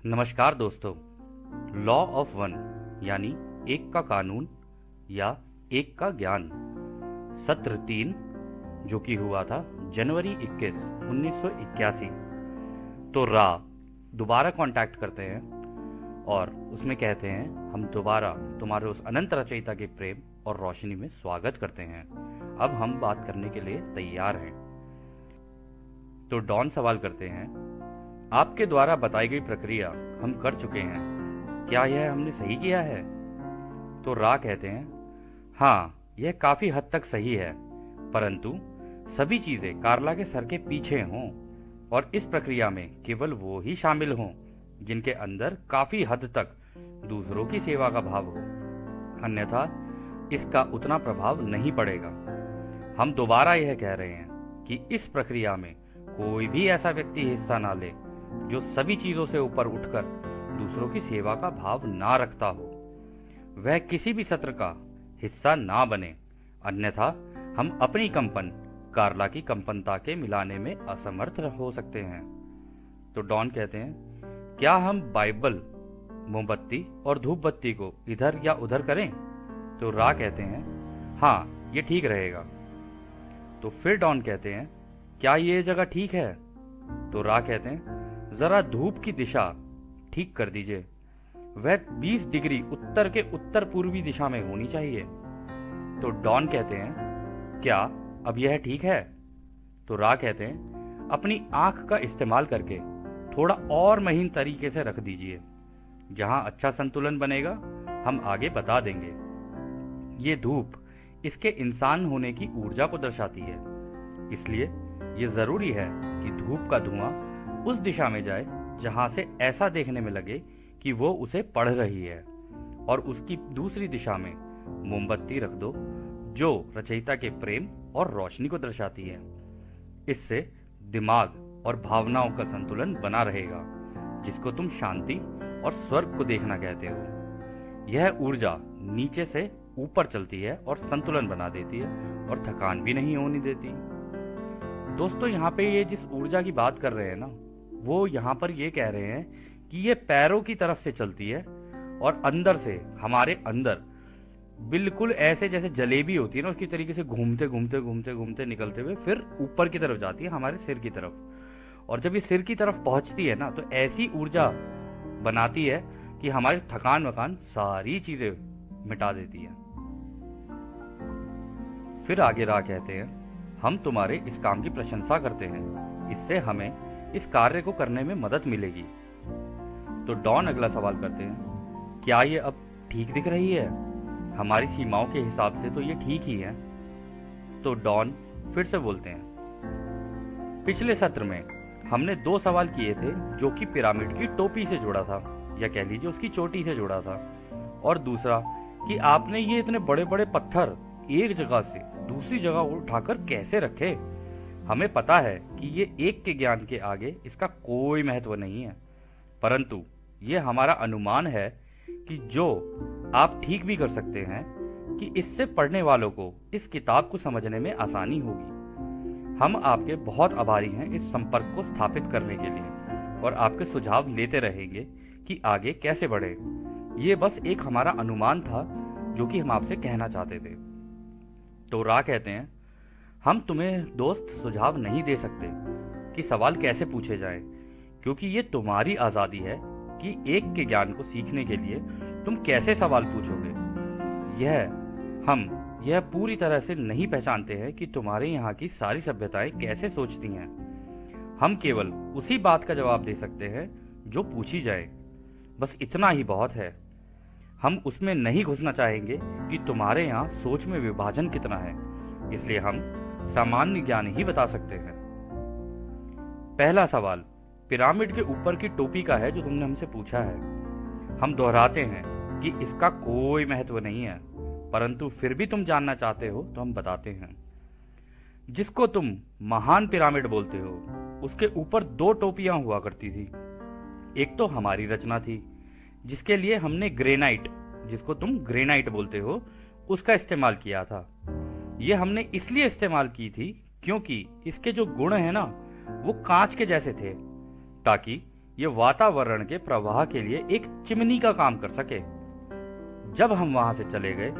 नमस्कार दोस्तों। Law of one यानी एक का कानून या एक का ज्ञान, सत्र 3 जो कि हुआ था जनवरी 21, 1981। तो रा दोबारा कांटेक्ट करते हैं और उसमें कहते हैं, हम दोबारा तुम्हारे उस अनंत रचयिता के प्रेम और रोशनी में स्वागत करते हैं। अब हम बात करने के लिए तैयार हैं। तो डॉन सवाल करते हैं, आपके द्वारा बताई गई प्रक्रिया हम कर चुके हैं, क्या यह हमने सही किया है? तो रा कहते हैं, हाँ, यह काफी हद तक सही है, परंतु सभी चीजें कार्ला के सर के पीछे हों और इस प्रक्रिया में केवल वो ही शामिल हों जिनके अंदर काफी हद तक दूसरों की सेवा का भाव हो, अन्यथा इसका उतना प्रभाव नहीं पड़ेगा। हम दोबारा यह कह रहे हैं कि इस प्रक्रिया में कोई भी ऐसा व्यक्ति हिस्सा ना ले जो सभी चीजों से ऊपर उठकर दूसरों की सेवा का भाव ना रखता हो। वह किसी भी सत्र का हिस्सा ना बने, अन्यथा हम अपनी कंपन कार्ला की कंपनता के मिलाने में असमर्थ हो सकते हैं। तो डॉन कहते हैं, क्या हम बाइबल, मोमबत्ती और धूप बत्ती को इधर या उधर करें? तो रा कहते हैं, हाँ, ये ठीक रहेगा। तो फिर डॉन कहते हैं, क्या ये जगह ठीक है? तो रा कहते हैं, जरा धूप की दिशा ठीक कर दीजिए, वह 20 डिग्री उत्तर के उत्तर पूर्वी दिशा में होनी चाहिए। तो डॉन कहते हैं, क्या अब यह ठीक है? तो रा कहते हैं, अपनी आंख का इस्तेमाल करके थोड़ा और महीन तरीके से रख दीजिए, जहां अच्छा संतुलन बनेगा हम आगे बता देंगे। ये धूप इसके इंसान होने की ऊर्जा को दर्शाती है, इसलिए ये जरूरी है कि धूप का धुआं उस दिशा में जाए जहां से ऐसा देखने में लगे कि वो उसे पढ़ रही है, और उसकी दूसरी दिशा में मोमबत्ती रख दो जो रचयिता के प्रेम और रोशनी को दर्शाती है। इससे दिमाग और भावनाओं का संतुलन बना रहेगा, जिसको तुम शांति और स्वर्ग को देखना कहते हो। यह ऊर्जा नीचे से ऊपर चलती है और संतुलन बना देती है और थकान भी नहीं होने देती। दोस्तों, यहाँ पे ये जिस ऊर्जा की बात कर रहे हैं ना, वो यहाँ पर ये कह रहे हैं कि ये पैरों की तरफ से चलती है और अंदर से, हमारे अंदर बिल्कुल ऐसे जैसे जलेबी होती है ना, उसकी तरीके से घूमते घूमते घूमते घूमते निकलते हुए फिर ऊपर की तरफ जाती है, हमारे सिर की तरफ। और जब ये सिर की तरफ पहुंचती है ना, तो ऐसी ऊर्जा बनाती है कि हमारी थकान वकान सारी चीजें मिटा देती है। फिर आगे रा कहते हैं, हम तुम्हारे इस काम की प्रशंसा करते हैं, इससे हमें इस कार्य को करने में मदद मिलेगी। तो डॉन अगला सवाल करते हैं, क्या ये अब ठीक दिख रही है? हमारी सीमाओं के हिसाब से तो ये ठीक ही है। तो डॉन फिर से बोलते हैं, पिछले सत्र में हमने 2 सवाल किए थे, जो कि पिरामिड की टोपी से जुड़ा था, या कह लीजिए उसकी चोटी से जुड़ा था, और दूसरा कि आपने ये इतने बड़े बड़े पत्थर एक जगह से दूसरी जगह उठाकर कैसे रखे। हमें पता है कि ये एक के ज्ञान के आगे इसका कोई महत्व नहीं है, परंतु ये हमारा अनुमान है कि जो आप ठीक भी कर सकते हैं कि इससे पढ़ने वालों को इस किताब को समझने में आसानी होगी। हम आपके बहुत आभारी हैं इस संपर्क को स्थापित करने के लिए, और आपके सुझाव लेते रहेंगे कि आगे कैसे बढ़े। ये बस एक हमारा अनुमान था जो कि हम आपसे कहना चाहते थे। तो रा कहते हैं, हम तुम्हें दोस्त सुझाव नहीं दे सकते कि सवाल कैसे पूछे जाएं, क्योंकि ये तुम्हारी आजादी है कि एक के ज्ञान को सीखने के लिए तुम कैसे सवाल पूछोगे। यह पूरी तरह से नहीं पहचानते हैं कि तुम्हारे यहाँ की सारी सभ्यताएं कैसे सोचती हैं। हम केवल उसी बात का जवाब दे सकते हैं जो पूछी जाए, बस इतना ही बहुत है। हम उसमें नहीं घुसना चाहेंगे कि तुम्हारे यहाँ सोच में विभाजन कितना है, इसलिए हम सामान्य ज्ञान ही बता सकते हैं। पहला सवाल पिरामिड के ऊपर की टोपी का है, जो तुमने हमसे पूछा है। हम दोहराते हैं कि इसका कोई महत्व नहीं है, परंतु फिर भी तुम जानना चाहते हो तो हम बताते हैं। जिसको तुम महान पिरामिड बोलते हो, उसके ऊपर 2 टोपियां हुआ करती थी। एक तो हमारी रचना थी, जिसके लिए हमने ग्रेनाइट, जिसको तुम ग्रेनाइट बोलते हो, उसका इस्तेमाल किया था। यह हमने इसलिए इस्तेमाल की थी क्योंकि इसके जो गुण है ना, वो कांच के जैसे थे, ताकि ये वातावरण के प्रवाह के लिए एक चिमनी का काम कर सके। जब हम वहां से चले गए,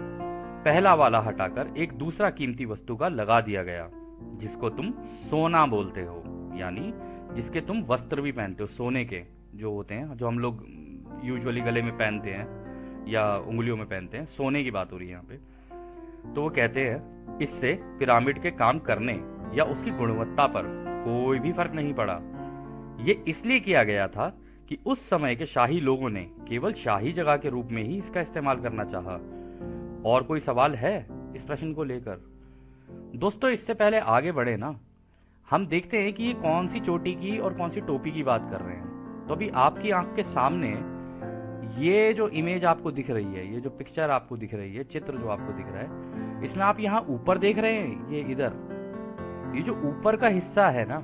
पहला वाला हटाकर एक दूसरा कीमती वस्तु का लगा दिया गया, जिसको तुम सोना बोलते हो, यानी जिसके तुम वस्त्र भी पहनते हो, सोने के जो होते हैं, जो हम लोग यूजुअली गले में पहनते हैं या उंगलियों में पहनते हैं, सोने की बात हो रही है यहाँ पे। तो वो कहते हैं इससे पिरामिड के काम करने या उसकी गुणवत्ता पर कोई भी फर्क नहीं पड़ा। ये इसलिए किया गया था कि उस समय के शाही लोगों ने केवल शाही जगह के रूप में ही इसका इस्तेमाल करना चाहा। और कोई सवाल है इस प्रश्न को लेकर? दोस्तों, इससे पहले आगे बढ़े ना, हम देखते हैं कि ये कौन सी चोटी की और कौन सी टोपी की बात कर रहे हैं। तो अभी आपकी आंख के सामने ये जो इमेज आपको दिख रही है, ये जो पिक्चर आपको दिख रही है, चित्र जो आपको दिख रहा है, इसमें आप यहाँ ऊपर देख रहे हैं, ये इधर, ये जो ऊपर का हिस्सा है ना,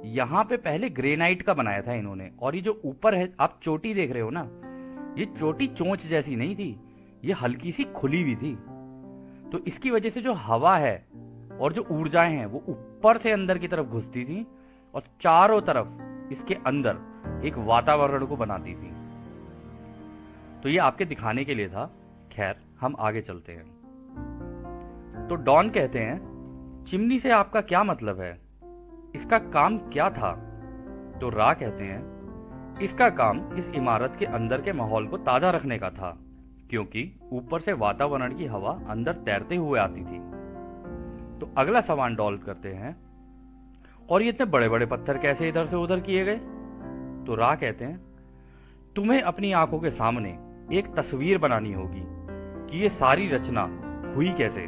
यहाँ पे पहले ग्रेनाइट का बनाया था इन्होंने। और ये जो ऊपर है, आप चोटी देख रहे हो ना, ये चोटी चोंच जैसी नहीं थी, ये हल्की सी खुली हुई थी। तो इसकी वजह से जो हवा है और जो ऊर्जाएं हैं वो ऊपर से अंदर की तरफ घुसती थी और चारों तरफ इसके अंदर एक वातावरण को बनाती थी। तो ये आपके दिखाने के लिए था। खैर, हम आगे चलते हैं। तो डॉन कहते हैं, चिमनी से आपका क्या मतलब है? इसका काम क्या था? तो रा कहते हैं, इसका काम इस इमारत के अंदर के माहौल को ताजा रखने का था, क्योंकि ऊपर से वातावरण की हवा अंदर तैरते हुए आती थी। तो अगला सवाल डॉल करते हैं, और ये इतने बड़े बड़े पत्थर कैसे इधर से उधर किए गए? तो रा कहते हैं, तुम्हें अपनी आंखों के सामने एक तस्वीर बनानी होगी कि ये सारी रचना हुई कैसे।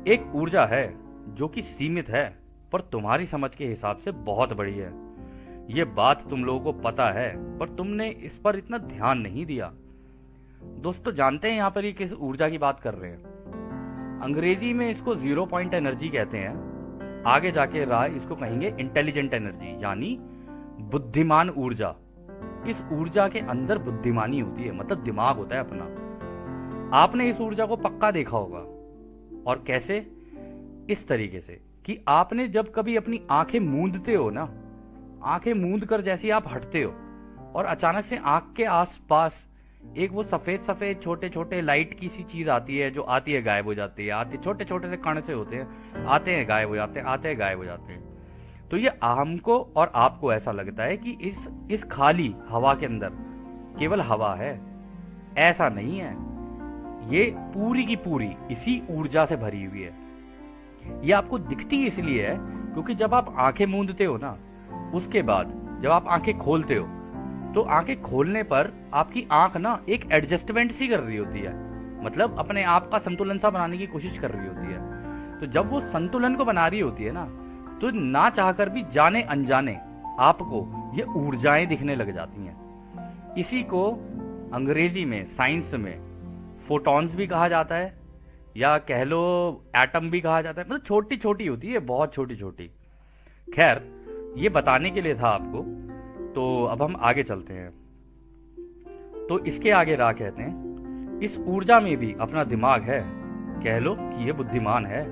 एक ऊर्जा है जो कि सीमित है, पर तुम्हारी समझ के हिसाब से बहुत बड़ी है। ये बात तुम लोगों को पता है, पर तुमने इस पर इतना ध्यान नहीं दिया। दोस्तों, जानते हैं यहाँ पर ये किस ऊर्जा की बात कर रहे हैं? अंग्रेजी में इसको 0 पॉइंट एनर्जी कहते हैं। आगे जाके राय इसको कहेंगे इंटेलिजेंट एनर्जी, यानी बुद्धिमान ऊर्जा। इस ऊर्जा के अंदर बुद्धिमानी होती है, मतलब दिमाग होता है अपना। आपने इस ऊर्जा को पक्का देखा होगा। और कैसे? इस तरीके से कि आपने जब कभी अपनी आंखें मूंदते हो ना, आंखें मूंद कर जैसे आप हटते हो और अचानक से आंख के आसपास एक वो सफेद सफेद छोटे छोटे लाइट की सी चीज आती है, जो आती है गायब हो जाती है, आती छोटे छोटे से कण से होते हैं, आते हैं गायब हो जाते हैं, आते हैं गायब हो जाते हैं। तो ये हमको और आपको ऐसा लगता है कि इस खाली हवा के अंदर केवल हवा है। ऐसा नहीं है, ये पूरी की पूरी इसी ऊर्जा से भरी हुई है। ये आपको दिखती इसलिए है क्योंकि जब आप आंखें मूंदते हो ना, उसके बाद जब आप आंखें खोलते हो, तो आंखें खोलने पर आपकी आंख ना एक एडजस्टमेंट सी कर रही होती है, मतलब अपने आप का संतुलन सा बनाने की कोशिश कर रही होती है। तो जब वो संतुलन को बना रही होती है ना, तो ना चाहकर भी जाने अनजाने आपको ये ऊर्जाएं दिखने लग जाती हैं। इसी को अंग्रेजी में, साइंस में फोटॉन्स भी कहा जाता है, या कह लो एटम भी कहा जाता है। मतलब छोटी छोटी होती है, बहुत छोटी छोटी। खैर, ये बताने के लिए था आपको। तो अब हम आगे चलते हैं। तो इसके आगे रा कहते हैं, इस ऊर्जा में भी अपना दिमाग है, कह लो कि ये बुद्धिमान है।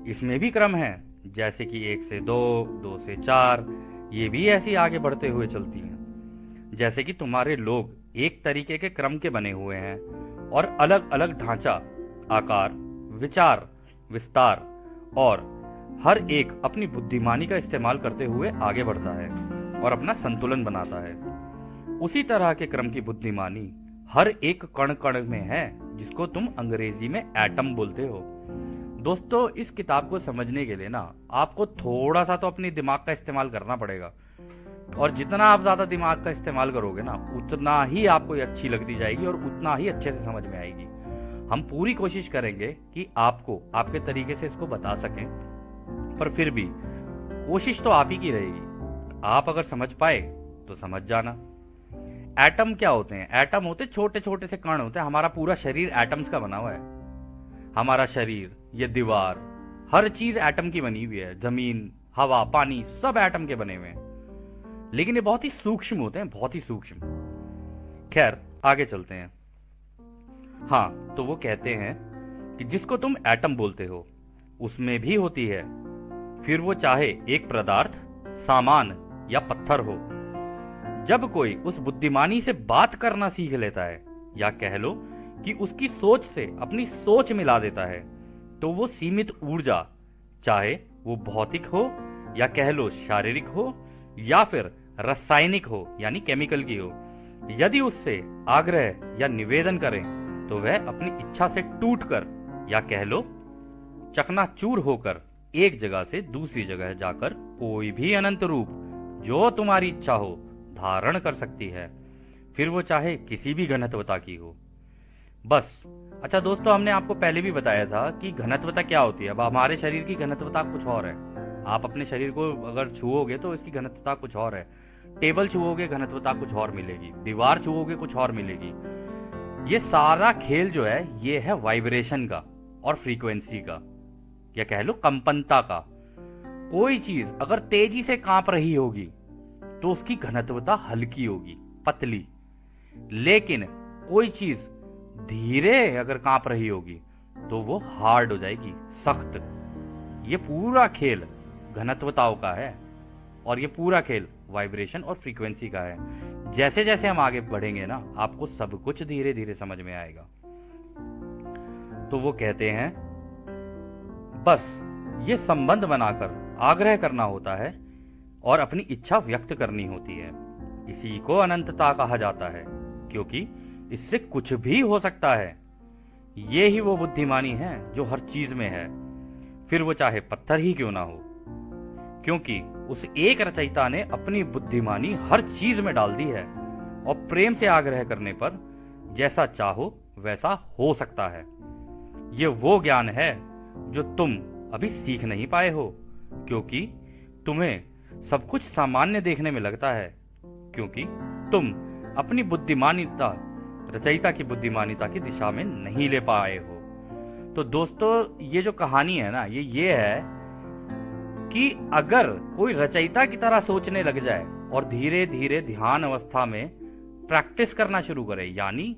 इसमें भी क्रम है, जैसे कि 1 से 2, 2 से 4, ये भी ऐसी आगे बढ़ते हुए चलती हैं। जैसे कि तुम्हारे लोग एक तरीके के क्रम के बने हुए हैं और अलग अलग ढांचा, आकार, विचार, विस्तार, और हर एक अपनी बुद्धिमानी का इस्तेमाल करते हुए आगे बढ़ता है और अपना संतुलन बनाता है। उसी तरह के क्रम की बुद्धिमानी हर एक कण कण में है, जिसको तुम अंग्रेजी में एटम बोलते हो। दोस्तों, इस किताब को समझने के लिए ना आपको थोड़ा सा तो अपने दिमाग का इस्तेमाल करना पड़ेगा, और जितना आप ज्यादा दिमाग का इस्तेमाल करोगे ना, उतना ही आपको ये अच्छी लगती जाएगी और उतना ही अच्छे से समझ में आएगी। हम पूरी कोशिश करेंगे कि आपको आपके तरीके से इसको बता सकें, पर फिर भी कोशिश तो आप ही की रहेगी। आप अगर समझ पाए तो समझ जाना। एटम क्या होते हैं? एटम होते छोटे छोटे से कण होते हैं। हमारा पूरा शरीर एटम्स का बना हुआ है। हमारा शरीर, ये दीवार, हर चीज एटम की बनी हुई है। जमीन, हवा, पानी, सब एटम के बने हुए हैं, लेकिन ये बहुत ही सूक्ष्म होते हैं, बहुत ही सूक्ष्म। खैर, आगे चलते हैं। हाँ, तो वो कहते हैं कि जिसको तुम एटम बोलते हो उसमें भी होती है, फिर वो चाहे एक पदार्थ, सामान या पत्थर हो। जब कोई उस बुद्धिमानी से बात करना सीख लेता है, या कह लो कि उसकी सोच से अपनी सोच मिला देता है, तो वो सीमित ऊर्जा, चाहे वो भौतिक हो या कह लो शारीरिक हो या फिर रासायनिक हो यानी केमिकल की हो, यदि उससे आग्रह या निवेदन करें तो वह अपनी इच्छा से टूटकर या कह लो चकनाचूर होकर एक जगह से दूसरी जगह जाकर कोई भी अनंत रूप जो तुम्हारी इच्छा हो धारण कर सकती है, फिर वो चाहे किसी भी घनत्वता की हो। बस। अच्छा दोस्तों, हमने आपको पहले भी बताया था कि घनत्वता क्या होती है। अब हमारे शरीर की घनत्वता कुछ और है। आप अपने शरीर को अगर छुओगे तो इसकी घनत्वता कुछ और है। टेबल छुओगे घनत्वता कुछ और मिलेगी, दीवार छुओगे कुछ और मिलेगी। ये सारा खेल जो है ये है वाइब्रेशन का और फ्रीक्वेंसी का, या कह लो कंपनता का। कोई चीज अगर तेजी से कांप रही होगी तो उसकी घनत्वता हल्की होगी, पतली। लेकिन कोई चीज धीरे अगर कांप रही होगी तो वो हार्ड हो जाएगी, सख्त। ये पूरा खेल घनत्वताओं का है और ये पूरा खेल वाइब्रेशन और फ्रीक्वेंसी का है। जैसे जैसे हम आगे बढ़ेंगे ना, आपको सब कुछ धीरे धीरे समझ में आएगा। तो वो कहते हैं बस ये संबंध बनाकर आग्रह करना होता है और अपनी इच्छा व्यक्त करनी होती है। इसी को अनंतता कहा जाता है, क्योंकि इससे कुछ भी हो सकता है। ये ही वो बुद्धिमानी है जो हर चीज में है, फिर वो चाहे पत्थर ही क्यों ना हो, क्योंकि उस एक रचयिता ने अपनी बुद्धिमानी हर चीज में डाल दी है और प्रेम से आग्रह करने पर जैसा चाहो वैसा हो सकता है। ये वो ज्ञान है जो तुम अभी सीख नहीं पाए हो, क्योंकि तुम्हें सब कुछ सामान्य देखने में लगता है, क्योंकि तुम अपनी बुद्धिमानिता रचयिता की बुद्धिमानिता की दिशा में नहीं ले पाए हो। तो दोस्तों, ये जो कहानी है ना, ये है कि अगर कोई रचयिता की तरह सोचने लग जाए और धीरे धीरे ध्यान अवस्था में प्रैक्टिस करना शुरू करे, यानी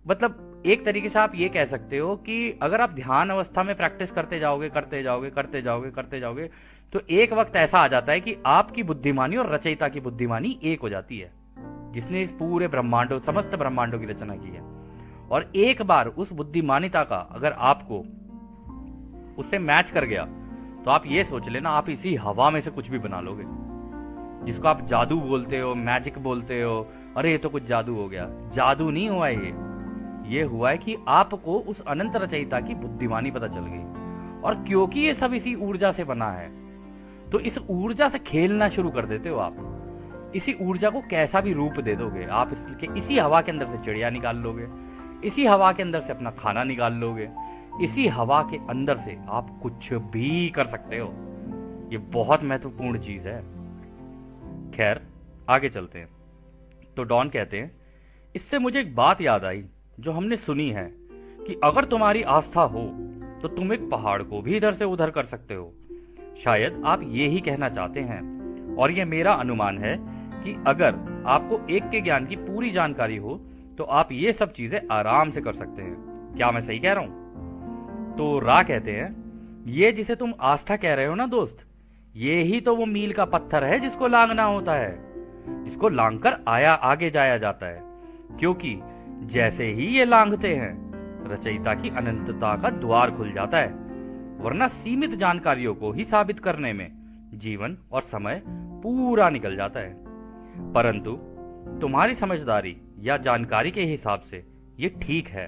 मतलब एक तरीके से आप ये कह सकते हो कि अगर आप ध्यान अवस्था में प्रैक्टिस करते जाओगे तो एक वक्त ऐसा आ जाता है कि आपकी बुद्धिमानी और रचयिता की बुद्धिमानी एक हो जाती है, जिसने इस पूरे ब्रह्मांडों, समस्त ब्रह्मांडों की रचना की है। और एक बार उस बुद्धिमानिता का अगर आपको उससे मैच कर गया तो आप ये सोच लेना, आप इसी हवा में से कुछ भी बना लोगे, जिसको आप जादू बोलते हो, मैजिक बोलते हो। अरे ये तो कुछ जादू हो गया। जादू नहीं हुआ, ये हुआ है कि आपको उस अनंत रचयिता की बुद्धिमानी पता चल गई। और क्योंकि ये सब इसी ऊर्जा से बना है, तो इस ऊर्जा से खेलना शुरू कर देते हो आप। इसी ऊर्जा को कैसा भी रूप दे दोगे आप। इसी हवा के अंदर से चिड़िया निकाल लोगे, इसी हवा के अंदर से अपना खाना निकाल लोगे, इसी हवा के अंदर से आप कुछ भी कर सकते हो। ये बहुत महत्वपूर्ण चीज है। खैर, आगे चलते हैं। तो डॉन कहते हैं, इससे मुझे एक बात याद आई जो हमने सुनी है कि अगर तुम्हारी आस्था हो तो तुम एक पहाड़ को भी इधर से उधर कर सकते हो। शायद आप ये ही कहना चाहते हैं, और यह मेरा अनुमान है कि अगर आपको एक के ज्ञान की पूरी जानकारी हो तो आप ये सब चीजें आराम से कर सकते हैं। क्या मैं सही कह रहा हूं? तो रा कहते हैं, ये जिसे तुम आस्था कह रहे हो ना दोस्त, ये ही तो वो मील का पत्थर है जिसको लांघना होता है, जिसको लांघकर आगे जाया जाता है। क्योंकि जैसे ही ये लांघते हैं, रचयिता की अनंतता का द्वार खुल जाता है, वरना सीमित जानकारियों को ही साबित करने में जीवन और समय पूरा निकल जाता है। परंतु तुम्हारी समझदारी या जानकारी के हिसाब से ये ठीक है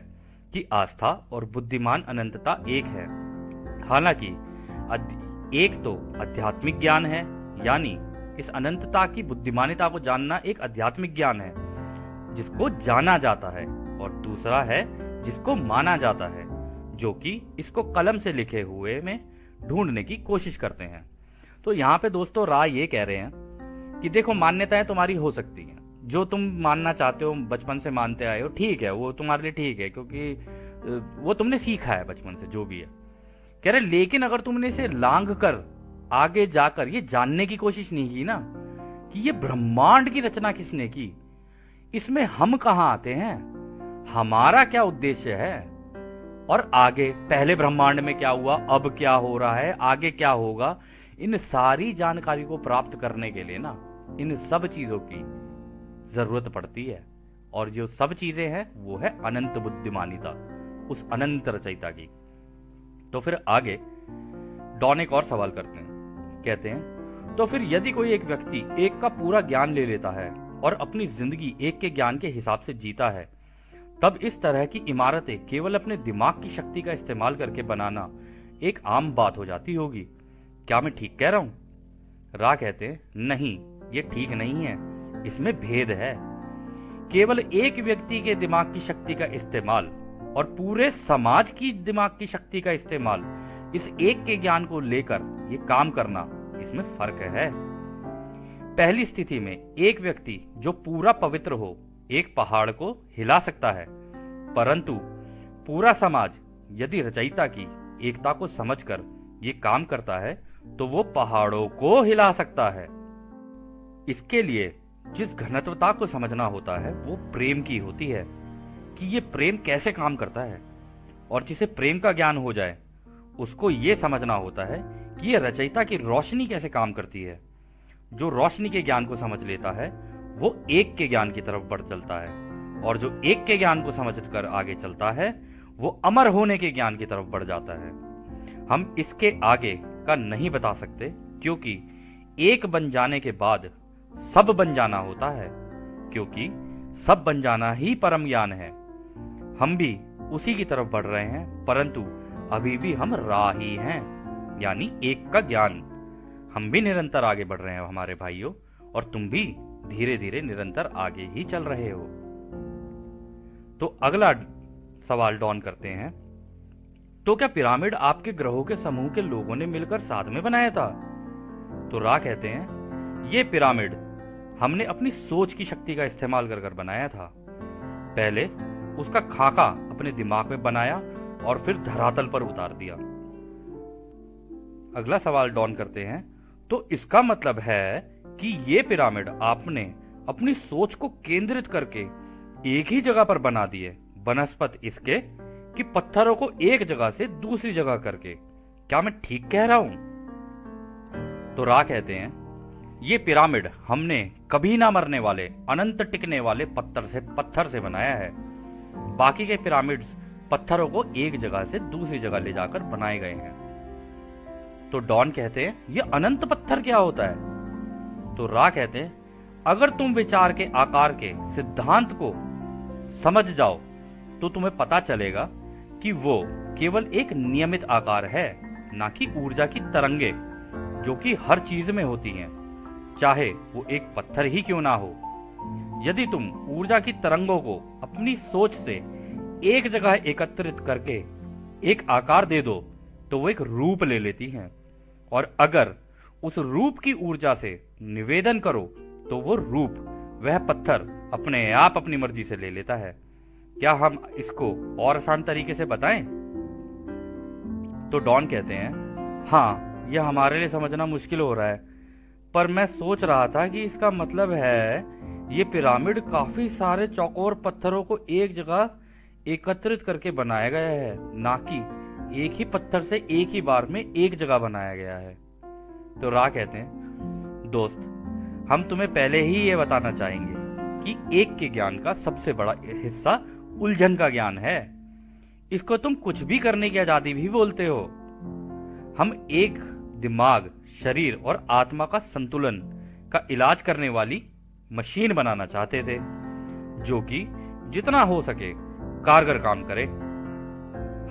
कि आस्था और बुद्धिमान अनंतता एक है। हालांकि एक तो आध्यात्मिक ज्ञान है, यानी इस अनंतता की बुद्धिमानिता को जानना एक आध्यात्मिक ज्ञान है जिसको जाना जाता है, और दूसरा है जिसको माना जाता है, जो कि इसको कलम से लिखे हुए में ढूंढने की कोशिश करते हैं। तो यहाँ पे दोस्तों राय ये कह रहे हैं कि देखो, मान्यताएं तुम्हारी हो सकती हैं, जो तुम मानना चाहते हो, बचपन से मानते आए हो, ठीक है, वो तुम्हारे लिए ठीक है, क्योंकि वो तुमने सीखा है बचपन से, जो भी है। कह रहे लेकिन अगर तुमने इसे लांघ कर आगे जाकर ये जानने की कोशिश नहीं की ना कि ये ब्रह्मांड की रचना किसने की, इसमें हम कहां आते हैं, हमारा क्या उद्देश्य है, और आगे पहले ब्रह्मांड में क्या हुआ, अब क्या हो रहा है, आगे क्या होगा, इन सारी जानकारी को प्राप्त करने के लिए ना इन सब चीजों की जरूरत पड़ती है, और जो सब चीजें हैं वो है अनंत बुद्धिमानिता, उस अनंत रचयिता की। तो फिर आगे डॉन एक और सवाल करते हैं, कहते हैं तो फिर यदि कोई एक व्यक्ति एक का पूरा ज्ञान ले लेता है और अपनी जिंदगी एक के ज्ञान के हिसाब से जीता है, तब इस तरह की इमारतें केवल अपने दिमाग की शक्ति का इस्तेमाल करके बनाना एक आम बात हो जाती होगी। क्या मैं ठीक कह रहा हूं? रा कहते हैं नहीं, ये ठीक नहीं है, इसमें भेद है। केवल एक व्यक्ति के दिमाग की शक्ति का इस्तेमाल और पूरे समाज की दिमाग की शक्ति का इस्तेमाल, इस एक के ज्ञान को लेकर ये काम करना, इसमें फर्क है। पहली स्थिति में एक व्यक्ति जो पूरा पवित्र हो एक पहाड़ को हिला सकता है, परंतु पूरा समाज यदि रचयिता की एकता को समझकर ये काम करता है तो वो पहाड़ों को हिला सकता है। इसके लिए जिस घनत्वता को समझना होता है वो प्रेम की होती है कि ये प्रेम कैसे काम करता है, और जिसे प्रेम का ज्ञान हो जाए उसको ये समझना होता है कि ये रचयिता की रोशनी कैसे काम करती है। जो रोशनी के ज्ञान को समझ लेता है वो एक के ज्ञान की तरफ बढ़ चलता है, और जो एक के ज्ञान को समझकर आगे चलता है वो अमर होने के ज्ञान की तरफ बढ़ जाता है। हम इसके आगे का नहीं बता सकते, क्योंकि एक बन जाने के बाद सब बन जाना होता है, क्योंकि सब बन जाना ही परम ज्ञान है। हम भी उसी की तरफ बढ़ रहे हैं, परंतु अभी भी हम राही हैं, यानी एक का ज्ञान। हम भी निरंतर आगे बढ़ रहे हैं हमारे भाइयों, और तुम भी धीरे धीरे निरंतर आगे ही चल रहे हो। तो अगला सवाल डॉन करते हैं, तो क्या पिरामिड आपके ग्रहों के समूह के लोगों ने मिलकर साथ में बनाया था? तो रा कहते हैं ये पिरामिड हमने अपनी सोच की शक्ति का इस्तेमाल कर बनाया था। पहले उसका खाका अपने दिमाग में बनाया और फिर धरातल पर उतार दिया। अगला सवाल डॉन करते हैं, तो इसका मतलब है कि ये पिरामिड आपने अपनी सोच को केंद्रित करके एक ही जगह पर बना दिए, बनस्पत इसके कि पत्थरों को एक जगह से दूसरी जगह करके। क्या मैं ठीक कह रहा हूं? तो रा कहते हैं ये पिरामिड हमने कभी ना मरने वाले अनंत टिकने वाले पत्थर से बनाया है। बाकी के पिरामिड्स पत्थरों को एक जगह से दूसरी जगह ले जाकर बनाए गए हैं। तो डॉन कहते हैं ये अनंत पत्थर क्या होता है? तो रा कहते हैं अगर तुम विचार के आकार के सिद्धांत को समझ जाओ तो तुम्हें पता चलेगा कि वो केवल एक नियमित आकार है, ना कि ऊर्जा की तरंगे जो कि हर चीज में होती हैं, चाहे वो एक पत्थर ही क्यों ना हो। यदि तुम ऊर्जा की तरंगों को अपनी सोच से एक जगह एकत्रित करके एक आकार दे दो तो वो एक रूप ले लेती हैं, और अगर उस रूप की ऊर्जा से निवेदन करो तो वो रूप वह पत्थर अपने आप अपनी मर्जी से ले लेता है। क्या हम इसको और आसान तरीके से बताएं? तो डॉन कहते हैं हाँ, यह हमारे लिए समझना मुश्किल हो रहा है, पर मैं सोच रहा था कि इसका मतलब है ये पिरामिड काफी सारे चौकोर पत्थरों को एक जगह एकत्रित करके बनाया गया है, ना कि एक ही पत्थर से एक ही बार में एक जगह बनाया गया है। तो रा कहते हैं दोस्त, हम तुम्हें पहले ही ये बताना चाहेंगे कि एक के ज्ञान का सबसे बड़ा हिस्सा उलझन का ज्ञान है। इसको तुम कुछ भी करने की आजादी भी बोलते हो। हम एक दिमाग, शरीर और आत्मा का संतुलन का इलाज करने वाली मशीन बनाना चाहते थे, जो कि जितना हो सके कारगर काम करे।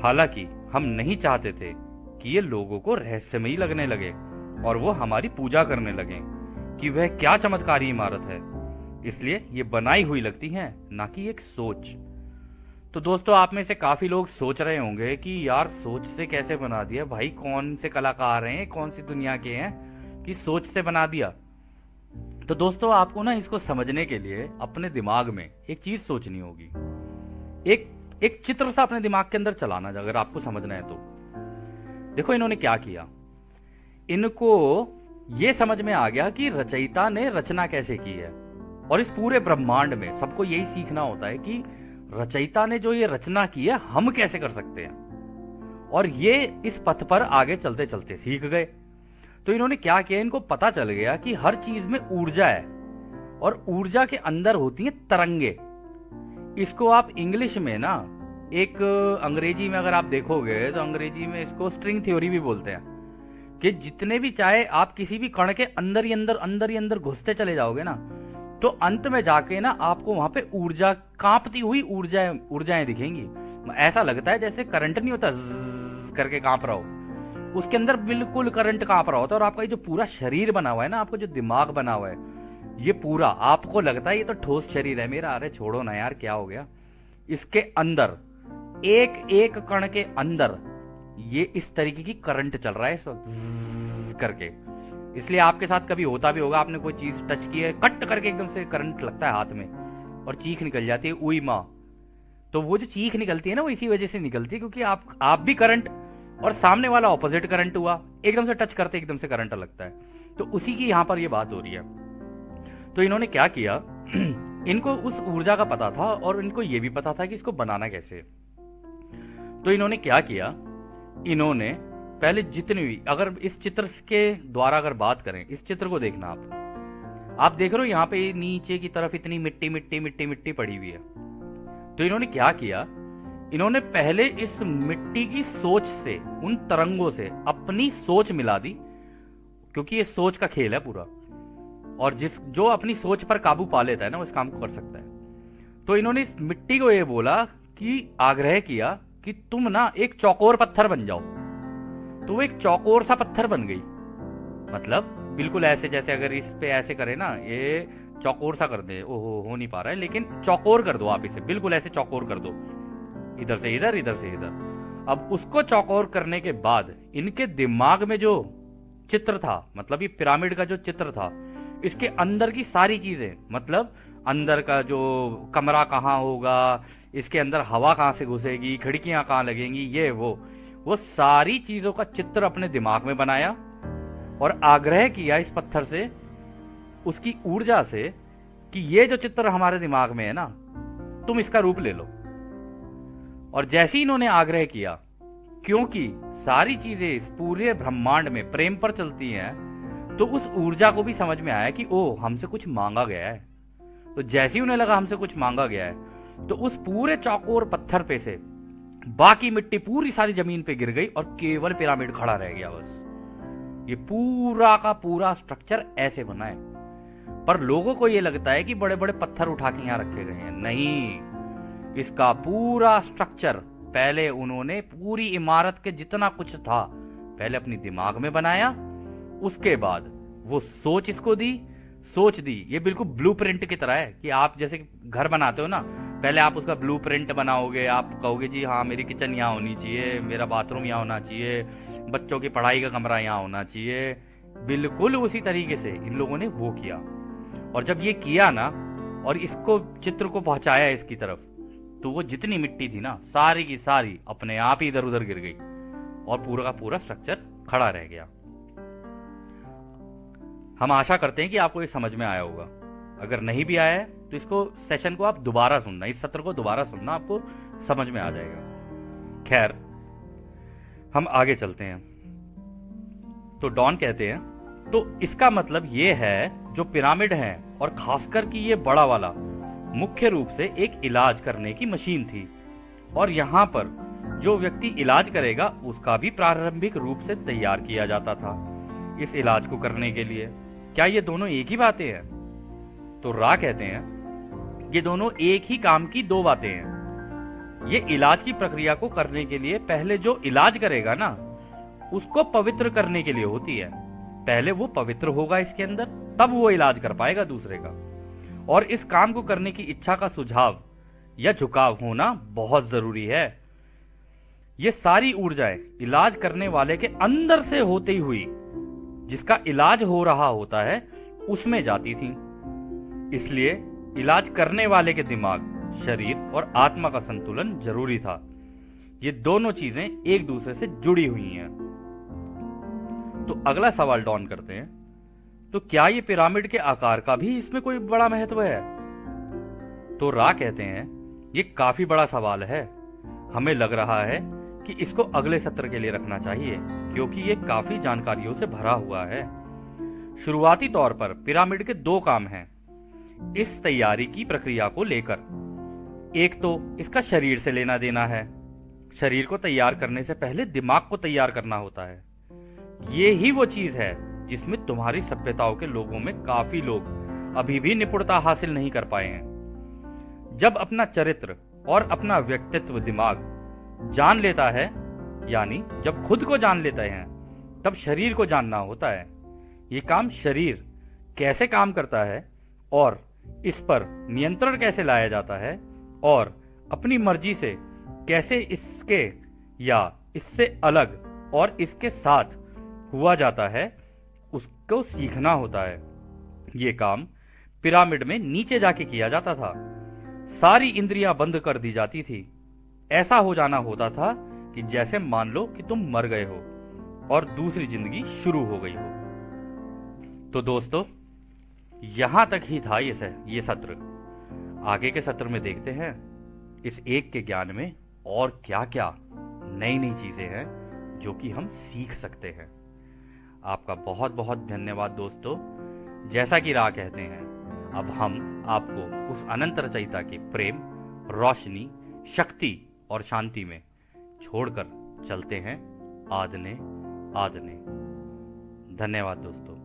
हालांकि हम नहीं चाहते थे कि ये लोगों को रहस्यमयी लगने लगे और वो हमारी पूजा करने लगे कि वह क्या चमत्कारी इमारत है, इसलिए ये बनाई हुई लगती है, ना कि एक सोच। तो दोस्तों, आप में से काफी लोग सोच रहे होंगे कि यार सोच से कैसे बना दिया भाई, कौन से कलाकार हैं, कौन सी दुनिया के हैं कि सोच से बना दिया। तो दोस्तों, आपको ना इसको समझने के लिए अपने दिमाग में एक चीज सोचनी होगी, एक चित्र सा अपने दिमाग के अंदर चलाना, अगर आपको समझना है तो। देखो इन्होंने क्या किया, इनको ये समझ में आ गया कि रचयिता ने रचना कैसे की है, और इस पूरे ब्रह्मांड में सबको यही सीखना होता है कि रचयिता ने जो ये रचना की है हम कैसे कर सकते हैं, और ये इस पथ पर आगे चलते चलते सीख गए। तो इन्होंने क्या किया, इनको पता चल गया कि हर चीज में ऊर्जा है, और ऊर्जा के अंदर होती हैं तरंगे। इसको आप इंग्लिश में ना, एक अंग्रेजी में अगर आप देखोगे तो अंग्रेजी में इसको स्ट्रिंग थ्योरी भी बोलते हैं, कि जितने भी चाहे आप किसी भी कण के अंदर ही अंदर घुसते चले जाओगे ना, तो अंत में जाके ना आपको वहां पे ऊर्जा, कांपती हुई ऊर्जाएं दिखेंगी। ऐसा लगता है जैसे करंट नहीं होता ज़्ज़ करके कांप रहा हो, उसके अंदर बिल्कुल करंट कांप रहा होता है। और आपका ये जो पूरा शरीर बना हुआ है ना, आपको जो दिमाग बना हुआ है, ये पूरा आपको लगता है ये तो ठोस शरीर है मेरा, अरे छोड़ो ना यार क्या हो गया। इसके अंदर एक एक कण के अंदर ये इस तरीके की करंट चल रहा है इस वक्त ज़्ज़ करके। इसलिए आपके साथ कभी होता भी होगा, आपने कोई चीज टच की है, कट करके एकदम से करंट लगता है हाथ में और चीख निकल जाती है, उई माँ। तो वो जो चीख निकलती है ना, वो इसी वजह से निकलती है क्योंकि आप भी करंट और सामने वाला ऑपोजिट करंट हुआ, एकदम से टच करते एकदम से करंट लगता है। तो उसी की यहां पर ये बात हो रही है। तो इन्होंने क्या किया, इनको उस ऊर्जा का पता था और इनको ये भी पता था कि इसको बनाना कैसे। तो इन्होंने क्या किया, इन्होंने पहले जितने भी, अगर इस चित्र के द्वारा अगर बात करें, इस चित्र को देखना आप देख रहे हो यहाँ पे नीचे की तरफ इतनी मिट्टी मिट्टी मिट्टी मिट्टी पड़ी हुई है। तो इन्होंने क्या किया, इन्होंने पहले इस मिट्टी की सोच से, उन तरंगों से अपनी सोच मिला दी, क्योंकि ये सोच का खेल है पूरा, और जो अपनी सोच पर काबू पा लेता है ना, वो इस काम को कर सकता है। तो इन्होंने इस मिट्टी को ये बोला कि, आग्रह किया कि तुम ना एक चौकोर पत्थर बन जाओ। तो वो एक चौकोर सा पत्थर बन गई, मतलब बिल्कुल ऐसे, जैसे अगर इस पे ऐसे करे ना, ये चौकोर सा कर दे, ओहो हो नहीं पा रहा है, लेकिन चौकोर कर दो आप इसे, बिल्कुल ऐसे चौकोर कर दो, इधर से इधर, इधर से इधर। अब उसको चौकोर करने के बाद इनके दिमाग में जो चित्र था, मतलब ये पिरामिड का जो चित्र था, इसके अंदर की सारी चीजें, मतलब अंदर का जो कमरा कहाँ होगा, इसके अंदर हवा कहाँ से घुसेगी, खिड़कियां कहाँ लगेंगी, ये वो सारी चीजों का चित्र अपने दिमाग में बनाया और आग्रह किया इस पत्थर से, उसकी ऊर्जा से, कि ये जो चित्र हमारे दिमाग में है ना, तुम इसका रूप ले लो। और जैसे ही इन्होंने आग्रह किया, क्योंकि सारी चीजें इस पूरे ब्रह्मांड में प्रेम पर चलती हैं, तो उस ऊर्जा को भी समझ में आया कि ओ, हमसे कुछ मांगा गया है। तो जैसे ही उन्हें लगा हमसे कुछ मांगा गया है, तो उस पूरे चौकोर पत्थर पे से बाकी मिट्टी पूरी सारी जमीन पे गिर गई और केवल पिरामिड खड़ा रह गया बस। ये पूरा का पूरा स्ट्रक्चर ऐसे बना है। पर लोगों को ये लगता है कि बड़े बड़े पत्थर उठा के यहां रखे गए हैं, नहीं, इसका पूरा स्ट्रक्चर पहले उन्होंने पूरी इमारत के जितना कुछ था पहले अपनी दिमाग में बनाया, उसके बाद वो सोच इसको दी, सोच दी। ये बिल्कुल ब्लूप्रिंट की तरह है कि आप जैसे घर बनाते हो ना, पहले आप उसका ब्लूप्रिंट बनाओगे, आप कहोगे जी हाँ मेरी किचन यहाँ होनी चाहिए, मेरा बाथरूम यहाँ होना चाहिए, बच्चों की पढ़ाई का कमरा यहाँ होना चाहिए। बिल्कुल उसी तरीके से इन लोगों ने वो किया। और जब ये किया ना और इसको चित्र को पहुंचाया इसकी तरफ, तो वो जितनी मिट्टी थी ना, सारी की सारी अपने आप ही इधर उधर गिर गई और पूरा का पूरा स्ट्रक्चर खड़ा रह गया। हम आशा करते हैं कि आपको ये समझ में आया होगा। अगर नहीं भी आया है तो इसको सेशन को आप दोबारा सुनना, इस सत्र को दोबारा सुनना, आपको समझ में आ जाएगा। खैर, हम आगे चलते हैं। तो डॉन कहते हैं, तो इसका मतलब ये है जो पिरामिड है, और खासकर कि ये बड़ा वाला, मुख्य रूप से एक इलाज करने की मशीन थी, और यहां पर जो व्यक्ति इलाज करेगा उसका भी प्रारंभिक रूप से तैयार किया जाता था इस इलाज को करने के लिए। क्या ये दोनों एक ही बातें हैं? तो रा कहते हैं ये दोनों एक ही काम की दो बातें हैं। ये इलाज की प्रक्रिया को करने के लिए पहले जो इलाज करेगा ना, उसको पवित्र करने के लिए होती है। पहले वो पवित्र होगा इसके अंदर, तब वो इलाज कर पाएगा दूसरे का। और इस काम को करने की इच्छा का सुझाव या झुकाव होना बहुत जरूरी है। ये सारी ऊर्जाएं इलाज करने वाले के अंदर से होती हुई, जिसका इलाज हो रहा होता है, उसमें जाती थी। इसलिए इलाज करने वाले के दिमाग, शरीर और आत्मा का संतुलन जरूरी था। ये दोनों चीजें एक दूसरे से जुड़ी हुई हैं। तो अगला सवाल डॉन करते हैं, तो क्या ये पिरामिड के आकार का भी इसमें कोई बड़ा महत्व है? तो रा कहते हैं ये काफी बड़ा सवाल है। हमें लग रहा है कि इसको अगले सत्र के लिए रखना चाहिए, क्योंकि ये काफी जानकारियों से भरा हुआ है। शुरुआती तौर पर पिरामिड के दो काम हैं। इस तैयारी की प्रक्रिया को लेकर। एक तो इसका शरीर से लेना देना है। शरीर को तैयार करने से पहले दिमाग को तैयार करना होता है। ये ही वो चीज है जिसमें तुम्हारी सभ्यताओं के लोगों में काफी लोग अभी भी निपुणता हासिल नहीं कर पाए हैं। जब अपना चरित्र और अपना व्यक्तित्व दिमाग जान लेता है, यानी जब खुद को जान लेते हैं, तब शरीर को जानना होता है। ये काम शरीर कैसे काम करता है और इस पर नियंत्रण कैसे लाया जाता है और अपनी मर्जी से कैसे इसके या इससे अलग और इसके साथ हुआ जाता है, उसको सीखना होता है। ये काम पिरामिड में नीचे जाके किया जाता था। सारी इंद्रियां बंद कर दी जाती थी। ऐसा हो जाना होता था कि जैसे मान लो कि तुम मर गए हो और दूसरी जिंदगी शुरू हो गई हो। तो दोस्तों, यहां तक ही था ये सत्र। आगे के सत्र में देखते हैं इस एक के ज्ञान में और क्या क्या नई नई चीजें हैं जो कि हम सीख सकते हैं। आपका बहुत बहुत धन्यवाद दोस्तों। जैसा कि राह कहते हैं, अब हम आपको उस अनंत रचयिता के प्रेम, रोशनी, शक्ति और शांति में छोड़कर चलते हैं आदने आदने। धन्यवाद दोस्तों।